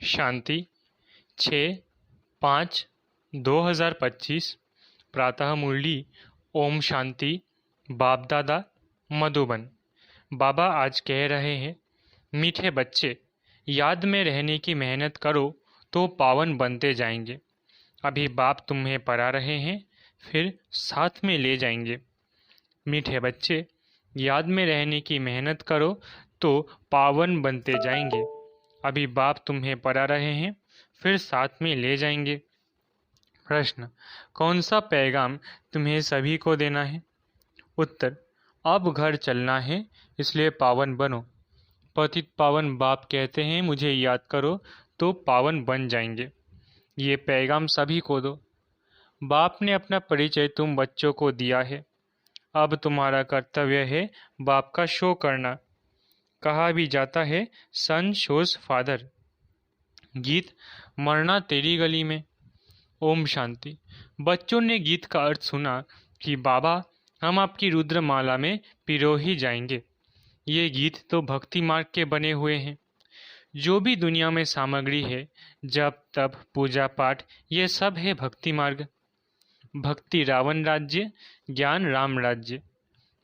शांति 6/5/2025 प्रातः मुरली। ओम शांति। बाप दादा मधुबन। बाबा आज कह रहे हैं, मीठे बच्चे, याद में रहने की मेहनत करो तो पावन बनते जाएंगे। अभी बाप तुम्हें पढ़ा रहे हैं, फिर साथ में ले जाएंगे। मीठे बच्चे, याद में रहने की मेहनत करो तो पावन बनते जाएंगे। अभी बाप तुम्हें पढ़ा रहे हैं, फिर साथ में ले जाएंगे। प्रश्न, कौन सा पैगाम तुम्हें सभी को देना है? उत्तर, अब घर चलना है, इसलिए पावन बनो। पतित पावन बाप कहते हैं, मुझे याद करो तो पावन बन जाएंगे। ये पैगाम सभी को दो। बाप ने अपना परिचय तुम बच्चों को दिया है। अब तुम्हारा कर्तव्य है बाप का शो करना। कहा भी जाता है, सन शोज फादर। गीत मरना तेरी गली में। ओम शांति। बच्चों ने गीत का अर्थ सुना कि बाबा, हम आपकी रुद्रमाला में पिरो ही जाएंगे। ये गीत तो भक्ति मार्ग के बने हुए हैं। जो भी दुनिया में सामग्री है, जप तप पूजा पाठ, ये सब है भक्ति मार्ग। भक्ति रावण राज्य, ज्ञान राम राज्य।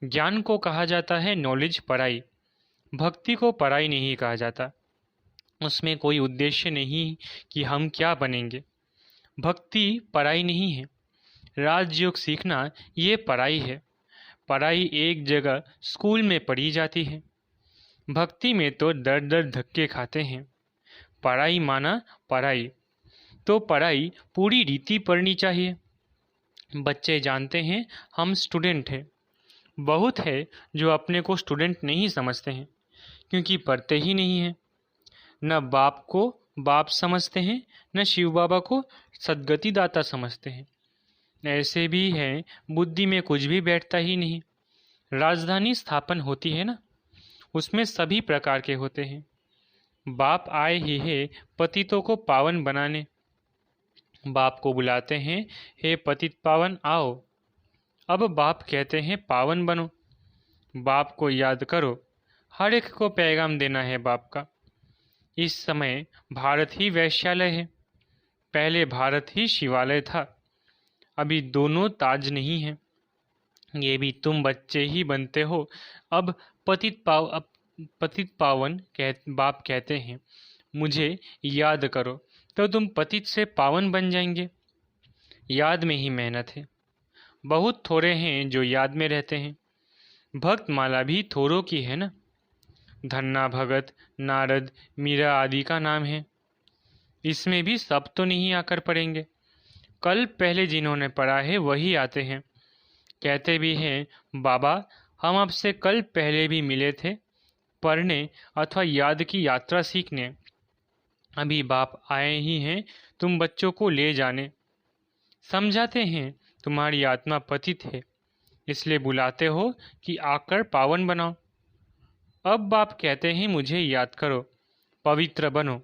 ज्ञान को कहा जाता है नॉलेज, पढ़ाई। भक्ति को पढ़ाई नहीं कहा जाता। उसमें कोई उद्देश्य नहीं कि हम क्या बनेंगे। भक्ति पढ़ाई नहीं है। राजयोग सीखना ये पढ़ाई है। पढ़ाई एक जगह स्कूल में पढ़ी जाती है। भक्ति में तो दर दर धक्के खाते हैं। पढ़ाई माना पढ़ाई, तो पढ़ाई पूरी रीति पढ़नी चाहिए। बच्चे जानते हैं हम स्टूडेंट हैं। बहुत है जो अपने को स्टूडेंट नहीं समझते हैं, क्योंकि पढ़ते ही नहीं हैं। न बाप को बाप समझते हैं, न शिव बाबा को सद्गति दाता समझते हैं। ऐसे भी हैं बुद्धि में कुछ भी बैठता ही नहीं। राजधानी स्थापन होती है ना, उसमें सभी प्रकार के होते हैं। बाप आए ही है पतितों को पावन बनाने। बाप को बुलाते हैं, हे पतित पावन आओ। अब बाप कहते हैं पावन बनो। बाप को याद करो। हर एक को पैगाम देना है बाप का। इस समय भारत ही वैश्यालय है। पहले भारत ही शिवालय था। अभी दोनों ताज नहीं हैं। ये भी तुम बच्चे ही बनते हो। अब पतित पावन बाप कहते हैं, मुझे याद करो तो तुम पतित से पावन बन जाएंगे। याद में ही मेहनत है। बहुत थोड़े हैं जो याद में रहते हैं। भक्त माला भी थोड़ों की है ना। धन्ना भगत, नारद, मीरा आदि का नाम है। इसमें भी सब तो नहीं आकर पढ़ेंगे। कल पहले जिन्होंने पढ़ा है वही आते हैं। कहते भी हैं, बाबा हम आपसे कल पहले भी मिले थे, पढ़ने अथवा याद की यात्रा सीखने। अभी बाप आए ही हैं तुम बच्चों को ले जाने। समझाते हैं तुम्हारी आत्मा पतित है, इसलिए बुलाते हो कि आकर पावन बनाओ। अब बाप कहते हैं, मुझे याद करो, पवित्र बनो।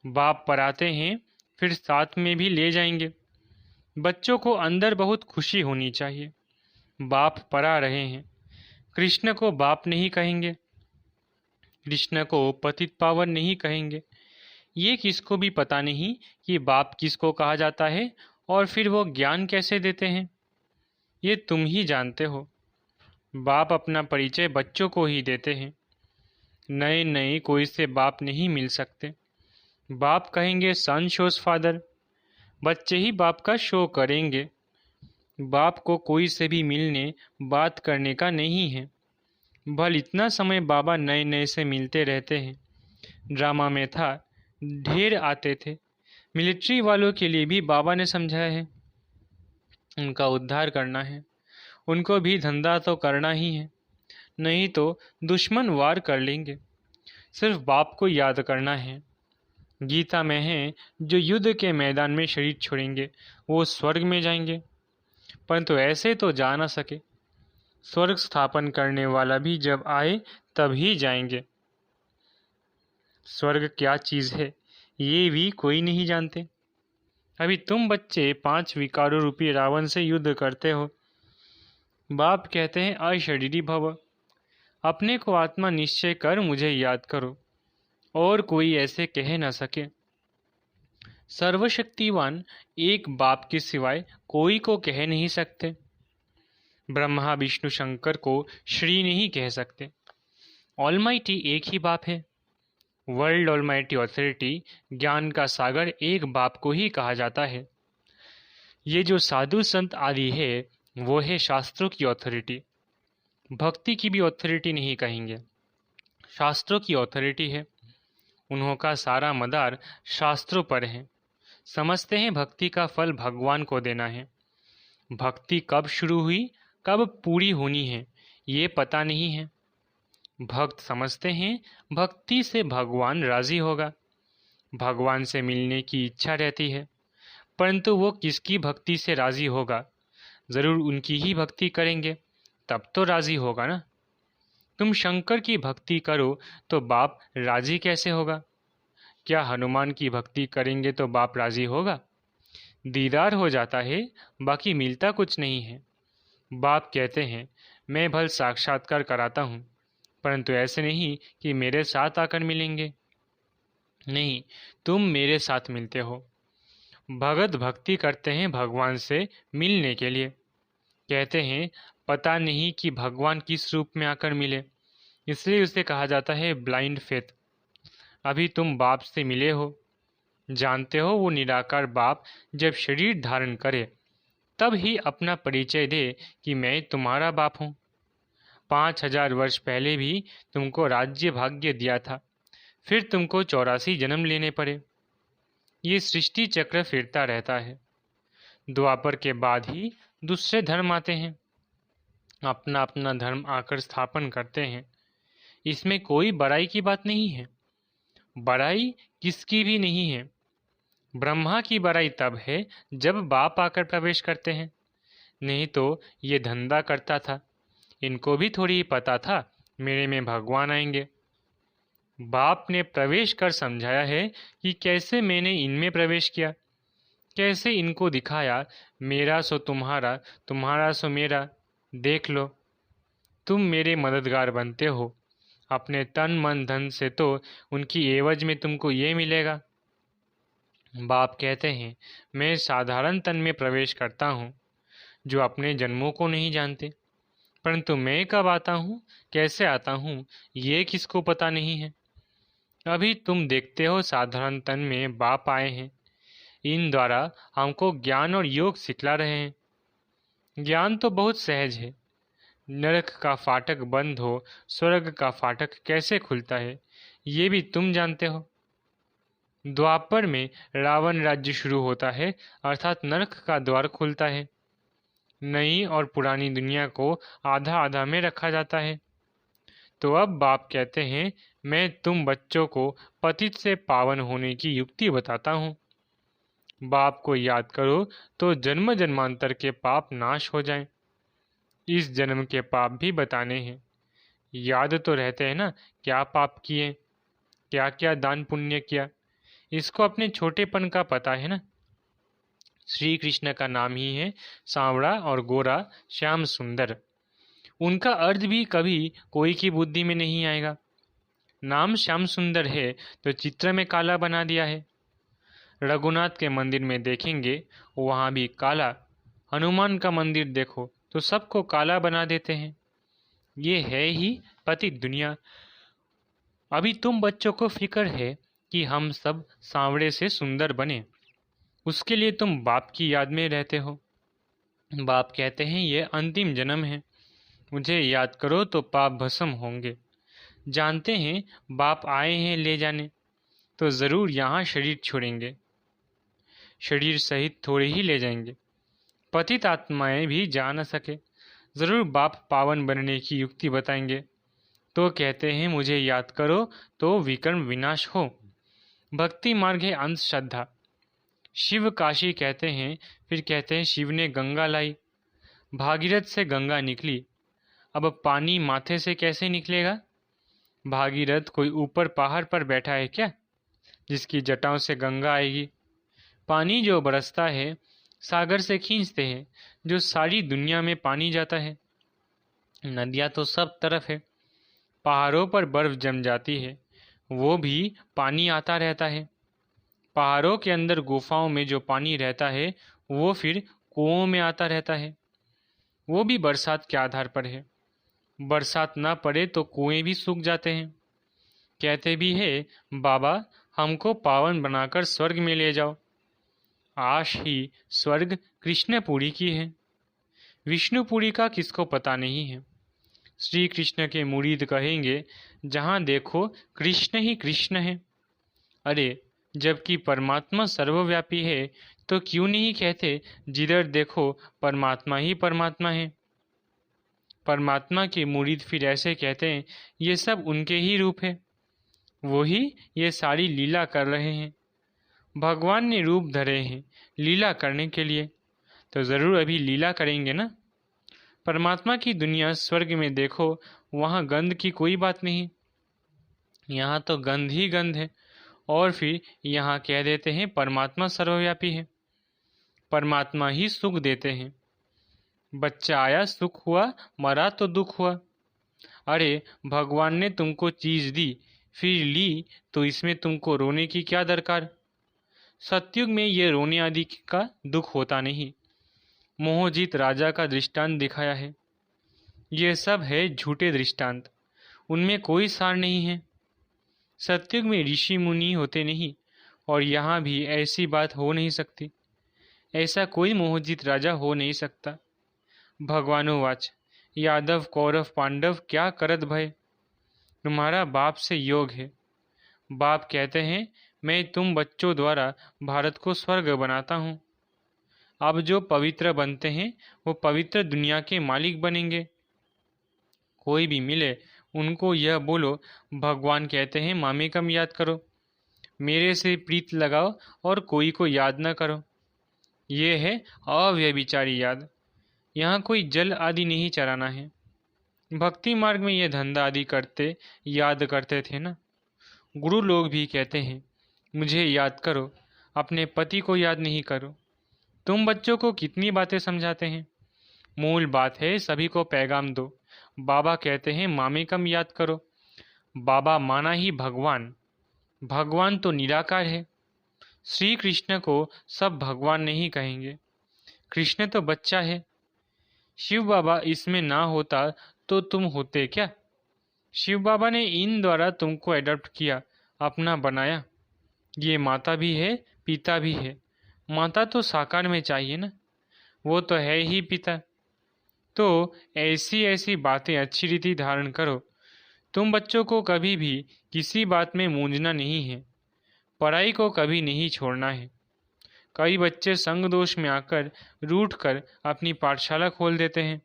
बाप पढ़ाते हैं, फिर साथ में भी ले जाएंगे। बच्चों को अंदर बहुत खुशी होनी चाहिए। बाप पढ़ा रहे हैं। कृष्ण को बाप नहीं कहेंगे, कृष्ण को पतित पावन नहीं कहेंगे। ये किसको भी पता नहीं कि बाप किसको कहा जाता है और फिर वो ज्ञान कैसे देते हैं। ये तुम ही जानते हो। बाप अपना परिचय बच्चों को ही देते हैं। नए नए कोई से बाप नहीं मिल सकते। बाप कहेंगे सन शोज फादर। बच्चे ही बाप का शो करेंगे। बाप को कोई से भी मिलने बात करने का नहीं है। भल इतना समय बाबा नए नए से मिलते रहते हैं। ड्रामा में था, ढेर आते थे। मिलिट्री वालों के लिए भी बाबा ने समझाया है, उनका उद्धार करना है। उनको भी धंधा तो करना ही है, नहीं तो दुश्मन वार कर लेंगे। सिर्फ बाप को याद करना है। गीता में है, जो युद्ध के मैदान में शरीर छोड़ेंगे वो स्वर्ग में जाएंगे, परंतु ऐसे तो जा ना सके। स्वर्ग स्थापन करने वाला भी जब आए तब ही जाएंगे। स्वर्ग क्या चीज़ है ये भी कोई नहीं जानते। अभी तुम बच्चे 5 विकारों रूपी रावण से युद्ध करते हो। बाप कहते हैं, अशरीरी भव। अपने को आत्मा निश्चय कर मुझे याद करो, और कोई ऐसे कह न सके। सर्वशक्तिवान एक बाप के सिवाय कोई को कह नहीं सकते। ब्रह्मा विष्णु शंकर को श्री नहीं कह सकते। ऑलमाइटी एक ही बाप है। वर्ल्ड ऑलमाइटी ऑथोरिटी, ज्ञान का सागर, एक बाप को ही कहा जाता है। ये जो साधु संत आदि है वो है शास्त्रों की ऑथोरिटी। भक्ति की भी ऑथोरिटी नहीं कहेंगे, शास्त्रों की ऑथोरिटी है। उन्हों का सारा मदार शास्त्रों पर है। समझते हैं भक्ति का फल भगवान को देना है। भक्ति कब शुरू हुई, कब पूरी होनी है, ये पता नहीं है। भक्त समझते हैं भक्ति से भगवान राजी होगा, भगवान से मिलने की इच्छा रहती है, परंतु वो किसकी भक्ति से राजी होगा? जरूर उनकी ही भक्ति करेंगे तब तो राजी होगा ना। तुम शंकर की भक्ति करो तो बाप राजी कैसे होगा? क्या हनुमान की भक्ति करेंगे तो बाप राजी होगा? दीदार हो जाता है, बाकी मिलता कुछ नहीं है। बाप कहते हैं मैं भल साक्षात्कार कराता हूँ, परंतु ऐसे नहीं कि मेरे साथ आकर मिलेंगे। नहीं, तुम मेरे साथ मिलते हो। भगत भक्ति करते हैं भगवान से मिलने के लिए। कहते हैं पता नहीं कि भगवान किस रूप में आकर मिले, इसलिए उसे कहा जाता है ब्लाइंड फेथ। अभी तुम बाप से मिले हो, जानते हो वो निराकार बाप जब शरीर धारण करे तब ही अपना परिचय दे कि मैं तुम्हारा बाप हूँ। 5000 वर्ष पहले भी तुमको राज्य भाग्य दिया था, फिर तुमको 84 जन्म लेने पड़े। ये सृष्टि चक्र फिरता रहता है। द्वापर के बाद ही दूसरे धर्म आते हैं, अपना अपना धर्म आकर स्थापन करते हैं। इसमें कोई बड़ाई की बात नहीं है, बड़ाई किसकी भी नहीं है। ब्रह्मा की बड़ाई तब है जब बाप आकर प्रवेश करते हैं, नहीं तो ये धंधा करता था। इनको भी थोड़ी पता था मेरे में भगवान आएंगे। बाप ने प्रवेश कर समझाया है कि कैसे मैंने इनमें प्रवेश किया, कैसे इनको दिखाया मेरा सो तुम्हारा, तुम्हारा सो मेरा। देख लो, तुम मेरे मददगार बनते हो। अपने तन मन धन से तो उनकी एवज में तुमको ये मिलेगा। बाप कहते हैं मैं साधारण तन में प्रवेश करता हूँ जो अपने जन्मों को नहीं जानते, परंतु मैं कब आता हूँ, कैसे आता हूँ, ये किसको पता नहीं है। अभी तुम देखते हो साधारण तन में बाप आए हैं, इन द्वारा हमको ज्ञान और योग सिखला रहे हैं। ज्ञान तो बहुत सहज है। नरक का फाटक बंद हो, स्वर्ग का फाटक कैसे खुलता है, ये भी तुम जानते हो। द्वापर में रावण राज्य शुरू होता है, अर्थात नरक का द्वार खुलता है। नई और पुरानी दुनिया को आधा आधा में रखा जाता है। तो अब बाप कहते हैं मैं तुम बच्चों को पतित से पावन होने की युक्ति बताता हूँ। बाप को याद करो तो जन्म जन्मांतर के पाप नाश हो जाएं। इस जन्म के पाप भी बताने हैं। याद तो रहते हैं ना, क्या पाप किए, क्या क्या दान पुण्य किया, इसको अपने छोटेपन का पता है ना। श्री कृष्ण का नाम ही है सांवड़ा और गोरा श्याम सुंदर। उनका अर्थ भी कभी कोई की बुद्धि में नहीं आएगा। नाम श्याम सुंदर है तो चित्र में काला बना दिया है। रघुनाथ के मंदिर में देखेंगे वहाँ भी काला। हनुमान का मंदिर देखो तो सबको काला बना देते हैं। ये है ही पतित दुनिया। अभी तुम बच्चों को फिक्र है कि हम सब सांवड़े से सुंदर बने, उसके लिए तुम बाप की याद में रहते हो। बाप कहते हैं ये अंतिम जन्म है, मुझे याद करो तो पाप भस्म होंगे। जानते हैं बाप आए हैं ले जाने, तो ज़रूर यहाँ शरीर छोड़ेंगे। शरीर सहित थोड़े ही ले जाएंगे। पतित आत्माएं भी जा न सके, ज़रूर बाप पावन बनने की युक्ति बताएंगे। तो कहते हैं मुझे याद करो तो विकर्म विनाश हो। भक्ति मार्ग है अंधश्रद्धा। शिव काशी कहते हैं, फिर कहते हैं शिव ने गंगा लाई, भागीरथ से गंगा निकली। अब पानी माथे से कैसे निकलेगा? भागीरथ कोई ऊपर पहाड़ पर बैठा है क्या जिसकी जटाओं से गंगा आएगी? पानी जो बरसता है सागर से खींचते हैं, जो सारी दुनिया में पानी जाता है। नदियाँ तो सब तरफ है, पहाड़ों पर बर्फ जम जाती है, वो भी पानी आता रहता है। पहाड़ों के अंदर गुफाओं में जो पानी रहता है वो फिर कुओं में आता रहता है, वो भी बरसात के आधार पर है। बरसात ना पड़े तो कुएं भी सूख जाते हैं। कहते भी है, बाबा हमको पावन बनाकर स्वर्ग में ले जाओ। आश ही स्वर्ग कृष्णपुरी की है, विष्णुपुरी का किसको पता नहीं है। श्री कृष्ण के मुरीद कहेंगे, जहाँ देखो कृष्ण ही कृष्ण है। अरे जबकि परमात्मा सर्वव्यापी है तो क्यों नहीं कहते, जिधर देखो परमात्मा ही परमात्मा है। परमात्मा के मुरीद फिर ऐसे कहते हैं, ये सब उनके ही रूप है, वही ये सारी लीला कर रहे हैं। भगवान ने रूप धरे हैं लीला करने के लिए, तो ज़रूर अभी लीला करेंगे ना। परमात्मा की दुनिया स्वर्ग में देखो, वहाँ गंध की कोई बात नहीं, यहाँ तो गंध ही गंध है। और फिर यहाँ कह देते हैं परमात्मा सर्वव्यापी है, परमात्मा ही सुख देते हैं। बच्चा आया सुख हुआ, मरा तो दुख हुआ। अरे भगवान ने तुमको चीज़ दी फिर ली, तो इसमें तुमको रोने की क्या दरकार। सतयुग में ये रोने आदि का दुख होता नहीं। मोहजीत राजा का दृष्टांत दिखाया है, ये सब है झूठे दृष्टांत, उनमें कोई सार नहीं है। सतयुग में ऋषि मुनि होते नहीं, और यहाँ भी ऐसी बात हो नहीं सकती। ऐसा कोई मोहजीत राजा हो नहीं सकता। भगवानुवाच यादव कौरव पांडव क्या करत भय, तुम्हारा बाप से योग है। बाप कहते हैं, मैं तुम बच्चों द्वारा भारत को स्वर्ग बनाता हूँ। अब जो पवित्र बनते हैं वो पवित्र दुनिया के मालिक बनेंगे। कोई भी मिले उनको यह बोलो, भगवान कहते हैं मामे कम याद करो, मेरे से प्रीत लगाओ और कोई को याद न करो। ये है अव्यभिचारी याद। यहाँ कोई जल आदि नहीं चराना है। भक्ति मार्ग में ये धंधा आदि करते याद करते थे ना। गुरु लोग भी कहते हैं, मुझे याद करो, अपने पति को याद नहीं करो। तुम बच्चों को कितनी बातें समझाते हैं। मूल बात है सभी को पैगाम दो। बाबा कहते हैं मामे कम याद करो। बाबा माना ही भगवान, भगवान तो निराकार है। श्री कृष्ण को सब भगवान नहीं कहेंगे, कृष्ण तो बच्चा है। शिव बाबा इसमें ना होता तो तुम होते क्या। शिव बाबा ने इन द्वारा तुमको एडॉप्ट किया, अपना बनाया। ये माता भी है पिता भी है। माता तो साकार में चाहिए ना, वो तो है ही पिता। तो ऐसी ऐसी बातें अच्छी रीति धारण करो। तुम बच्चों को कभी भी किसी बात में मूंझना नहीं है, पढ़ाई को कभी नहीं छोड़ना है। कई बच्चे संग दोष में आकर रूठ कर अपनी पाठशाला खोल देते हैं।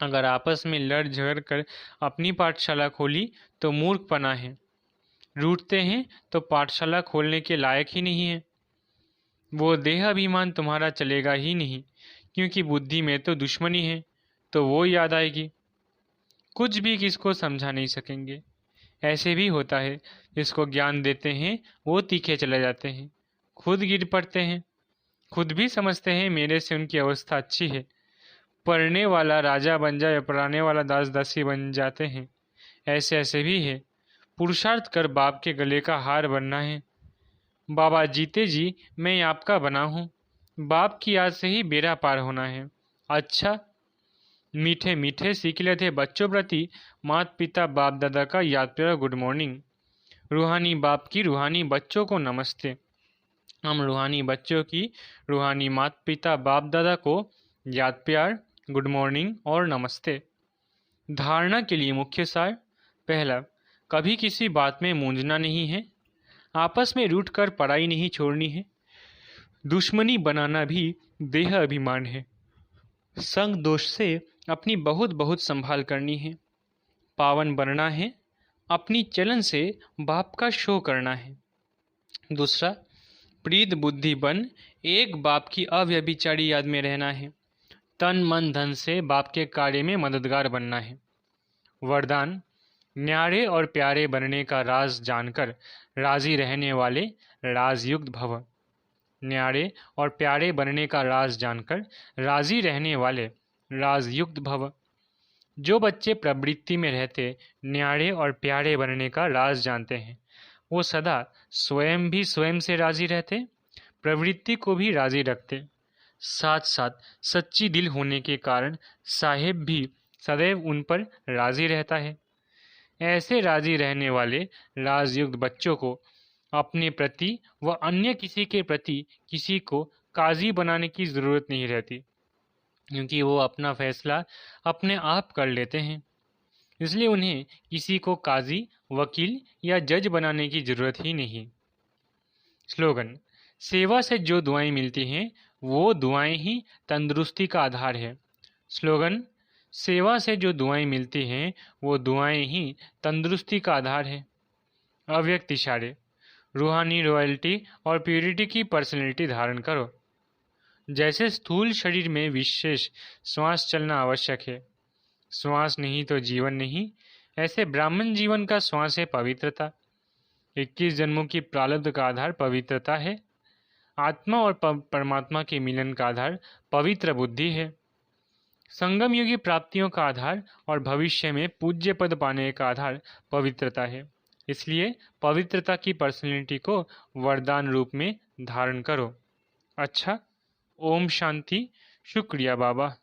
अगर आपस में लड़ झगड़ कर अपनी पाठशाला खोली तो मूर्खपना है। रूठते हैं तो पाठशाला खोलने के लायक ही नहीं है। वो देह अभिमान तुम्हारा चलेगा ही नहीं, क्योंकि बुद्धि में तो दुश्मनी है, तो वो याद आएगी। कुछ भी किसको समझा नहीं सकेंगे। ऐसे भी होता है, जिसको ज्ञान देते हैं वो तीखे चले जाते हैं, खुद गिर पड़ते हैं। खुद भी समझते हैं मेरे से उनकी अवस्था अच्छी है। पढ़ने वाला राजा बन जाए, पढ़ाने वाला दास दासी बन जाते हैं। ऐसे ऐसे भी है। पुरुषार्थ कर बाप के गले का हार बनना है। बाबा जीते जी मैं आपका बना हूँ, बाप की याद से ही बेड़ा पार होना है। अच्छा, मीठे मीठे सीख लेते बच्चों प्रति माता पिता बाप दादा का याद प्यारा गुड मॉर्निंग। रूहानी बाप की रूहानी बच्चों को नमस्ते। हम रूहानी बच्चों की रूहानी माता पिता बाप दादा को याद प्यार, गुड मॉर्निंग और नमस्ते। धारणा के लिए मुख्य सार। पहला, कभी किसी बात में मूंझना नहीं है। आपस में रूठ कर पढ़ाई नहीं छोड़नी है। दुश्मनी बनाना भी देह अभिमान है। संग दोष से अपनी बहुत बहुत संभाल करनी है। पावन बनना है, अपनी चलन से बाप का शो करना है। दूसरा, प्रीत बुद्धि बन एक बाप की अव्यभिचारी याद में रहना है। तन मन धन से बाप के कार्य में मददगार बनना है। वरदान, न्यारे और प्यारे बनने का राज जानकर राजी रहने वाले राजयुक्त भव। न्यारे और प्यारे बनने का राज जानकर राजी रहने वाले राजयुक्त भव। जो बच्चे प्रवृत्ति में रहते न्यारे और प्यारे बनने का राज जानते हैं, वो सदा स्वयं भी स्वयं से राजी रहते, प्रवृत्ति को भी राजी रखते। साथ साथ सच्ची दिल होने के कारण साहेब भी सदैव उन पर राजी रहता है। ऐसे राजी रहने वाले राजयुक्त बच्चों को अपने प्रति व अन्य किसी के प्रति किसी को काजी बनाने की ज़रूरत नहीं रहती, क्योंकि वो अपना फैसला अपने आप कर लेते हैं। इसलिए उन्हें किसी को काजी, वकील या जज बनाने की ज़रूरत ही नहीं। स्लोगन: सेवा से जो दुआएं मिलती हैं वो दुआएं ही तंदुरुस्ती का आधार है। स्लोगन: सेवा से जो दुआएं मिलती हैं वो दुआएं ही तंदुरुस्ती का आधार है। अव्यक्त इशारे: रूहानी रॉयल्टी और प्यूरिटी की पर्सनैलिटी धारण करो। जैसे स्थूल शरीर में विशेष श्वास चलना आवश्यक है, श्वास नहीं तो जीवन नहीं, ऐसे ब्राह्मण जीवन का श्वास है पवित्रता। 21 जन्मों की प्रारब्ध का आधार पवित्रता है। आत्मा और परमात्मा के मिलन का आधार पवित्र बुद्धि है। संगम युगी प्राप्तियों का आधार और भविष्य में पूज्य पद पाने का आधार पवित्रता है। इसलिए पवित्रता की पर्सनैलिटी को वरदान रूप में धारण करो। अच्छा, ओम शांति। शुक्रिया बाबा।